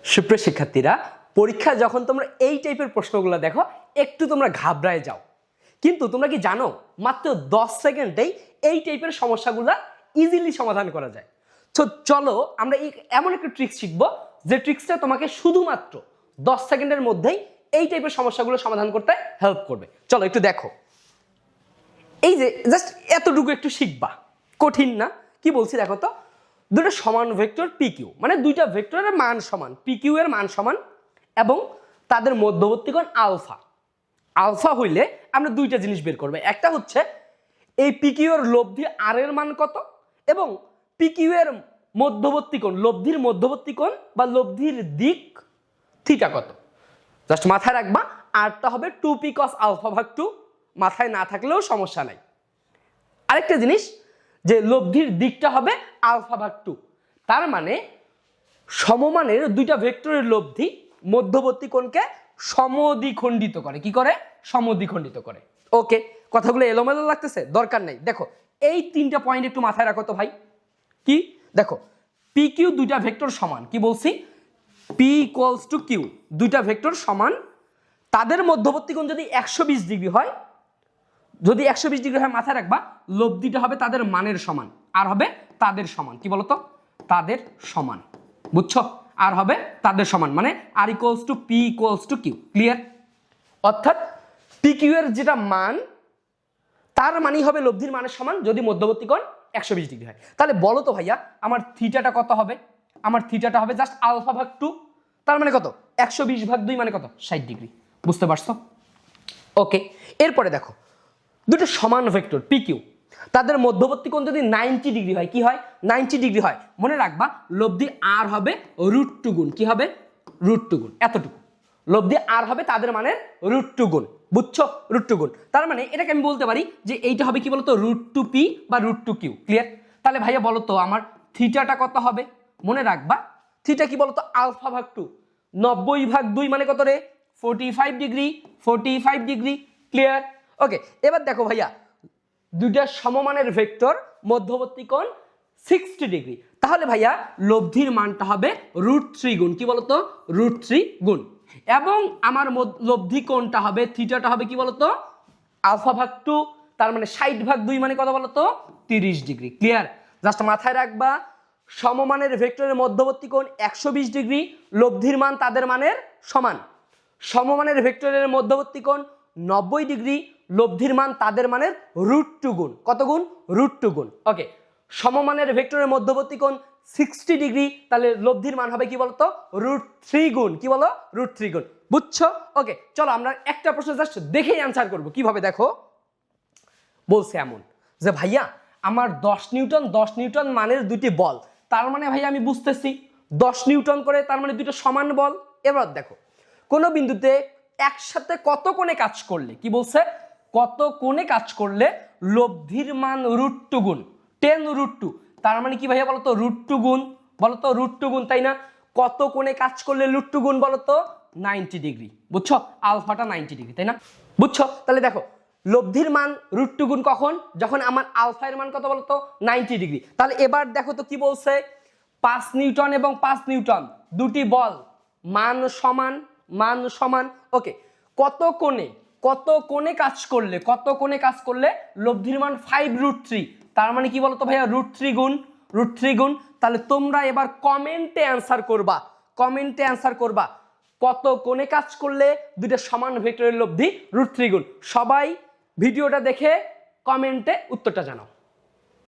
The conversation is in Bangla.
সুপ্রিয় শিক্ষার্থীরা, পরীক্ষা যখন তোমরা এই টাইপের প্রশ্নগুলো দেখো একটু তোমরা ঘাবড়ায় যাও, কিন্তু তোমরা কি জানো মাত্র 10 সেকেন্ডেই এই টাইপের সমস্যাগুলো ইজিলি সমাধান করা যায়। তো চলো আমরা এমন একটা ট্রিক্স শিখবো যে ট্রিক্সটা তোমাকে শুধুমাত্র 10 সেকেন্ডের মধ্যেই এই টাইপের সমস্যাগুলো সমাধান করতে হেল্প করবে। চলো একটু দেখো, এই যে জাস্ট এতটুকু একটু শিখবা, কঠিন না। কি বলছি দেখো তো, দুটো সমান ভেক্টর পিকিউ, মানে দুইটা ভেক্টরের মান সমান, পিকিউ এর মান সমান এবং তাদের মধ্যবর্তী কোণ আলফা। আলফা হইলে আমরা দুইটা জিনিস বের করব, একটা হচ্ছে এই পিকিউ এর লব্ধি আর এর মান কত এবং পিকিউ এর মধ্যবর্তী কোণ, লব্ধির মধ্যবর্তী কোণ বা লব্ধির দিক থিটা কত। জাস্ট মাথায় রাখবা, আরটা হবে 2p cos আলফা ভাগ 2, মাথায় না থাকলেও সমস্যা নাই। আরেকটা জিনিস যে লব্ধির দিকটা হবে আলফা ভাগ 2, তার মানে সমমানের দুইটা ভেক্টরের লব্ধি মধ্যবর্তী কোণকে সমদ্বিখণ্ডিত করে। কি করে? সমদ্বিখণ্ডিত করে। ওকে, কথাগুলো এলোমেলো লাগতেছে, দরকার নেই। দেখো এই তিনটা পয়েন্ট একটু মাথায় রাখো তো ভাই। কি দেখো, পি কিউ দুইটা ভেক্টর সমান, কি বলছি, পি ইকুয়ালস টু কিউ, দুইটা ভেক্টর সমান, তাদের মধ্যবর্তী কোণ যদি 120 ডিগ্রি হয়, যদি 120 ডিগ্রি হয় মাথায় রাখবা লব্ধিটা হবে তাদের মানের সমান, আর হবে তাদের সমান। কি বলতো? তাদের সমান, বুঝছো? আর হবে তাদের সমান, মানে R equals to P equals to Q. Clear? অর্থাৎ পি কিউ এর যেটা মান তার মানই হবে লব্ধির মানের সমান যদি মধ্যবর্তী কোণ 120 ডিগ্রি হয়। তাহলে বলো তো ভাইয়া, আমার থিটাটা কত হবে? আমার থিটাটা হবে জাস্ট আলফা ভাগ 2, তার মানে কত? 120 ভাগ 2 মানে কত? 60 ডিগ্রি। বুঝতে পারছো? ওকে, এরপরে দেখো দুটো সমান ভেক্টর পি কিউ, তাদের মধ্যবর্তী কোণ যদি 90 ডিগ্রি হয়, কি হয়? 90 ডিগ্রি হয়, মনে রাখবা লব্ধি আর হবে √2 গুণ। কি হবে? √2 গুণ, এতটুকু লব্ধি আর হবে তাদের মানের √2 গুণ। বুঝছো? √2 গুণ, তার মানে এটাকে আমি বলতে পারি যে এইটা হবে কি বলতো, √2p বা √2q। ক্লিয়ার? তাহলে ভাইয়া বলো তো আমার থিটাটা কত হবে? মনে রাখবা থিটা কি বলতো, আলফা ভাগ 2, 90 ভাগ 2 মানে কত রে? 45 ডিগ্রি। 45 ডিগ্রি। ক্লিয়ার? ওকে, এবার দেখো ভাইয়া দুইটা সমমানের ভেক্টর মধ্যবর্তী কোণ 60 ডিগ্রি, তাহলে ভাইয়া লব্ধির মানটা হবে √3 গুণ। কি বলতো? √3 গুণ, এবং আমার লব্ধি কোণটা হবে থিটাটা হবে কি বলতো, আলফা ভাগ 2, তার মানে 60 ভাগ 2 মানে কত বলতো? 30 ডিগ্রি। ক্লিয়ার? জাস্ট মাথায় রাখবা সমমানের ভেক্টরের মধ্যবর্তী কোণ 120 ডিগ্রি, লব্ধির মান তাদের মানের সমান। সমমানের ভেক্টরের মধ্যবর্তী কোণ 90 ডিগ্রি, লব্ধির মান তাদের মানের √2 গুণ। কত গুণ? √2 গুণ। ওকে, সমমানের ভেক্টরের মধ্যবর্তী কোণ 60 ডিগ্রি, তাহলে লব্ধির মান হবে কি বলতো? √3 গুণ। কি বলো? √3 গুণ। বুঝছো? ওকে, চলো আমরা একটা প্রশ্ন জাস্ট দেখেই অ্যান্সার করব। কিভাবে দেখো, বলছে এমন যে ভাইয়া আমার 10 নিউটন মানের দুটি বল, তার মানে ভাইয়া আমি বুঝতেছি 10 নিউটন করে, তার মানে দুটো সমান বল। এবার দেখো কোন বিন্দুতে একসাথে কত কোণে কাজ করলে, কি বলছে, কত কোণে কাজ করলে লব্ধির মান √2 গুণ, 10√2, তার মানে কি ভাইয়া বলতো? √2 গুণ। বলতো √2 গুণ, তাই না? কত কোণে কাজ করলে √2 গুণ বলতো? 90 ডিগ্রি। বুঝছো? আলফাটা 90 ডিগ্রি, তাই না? বুঝছো? তাহলে দেখো লব্ধির মান √2 গুণ কখন? যখন আমার আলফা এর মান কত বলতো? 90 ডিগ্রি। তাহলে এবার দেখো তো কি বলছে, 5 নিউটন এবং 5 নিউটন দুটি বল, মান সমান, মান সমান। ওকে, কত কোণে কাজ করলে, কত কোণে কাজ করলে লব্ধির মান 5√3, তার মানে কি বলতো ভাইয়া? √3 গুণ। √3 গুণ। তাহলে তোমরা এবার কমেন্টে অ্যান্সার করবা, কমেন্টে অ্যান্সার করবা কত কোণে কাজ করলে দুইটা সমান ভেক্টরের লব্ধি √3 গুণ। সবাই ভিডিওটা দেখে কমেন্টে উত্তরটা জানাও।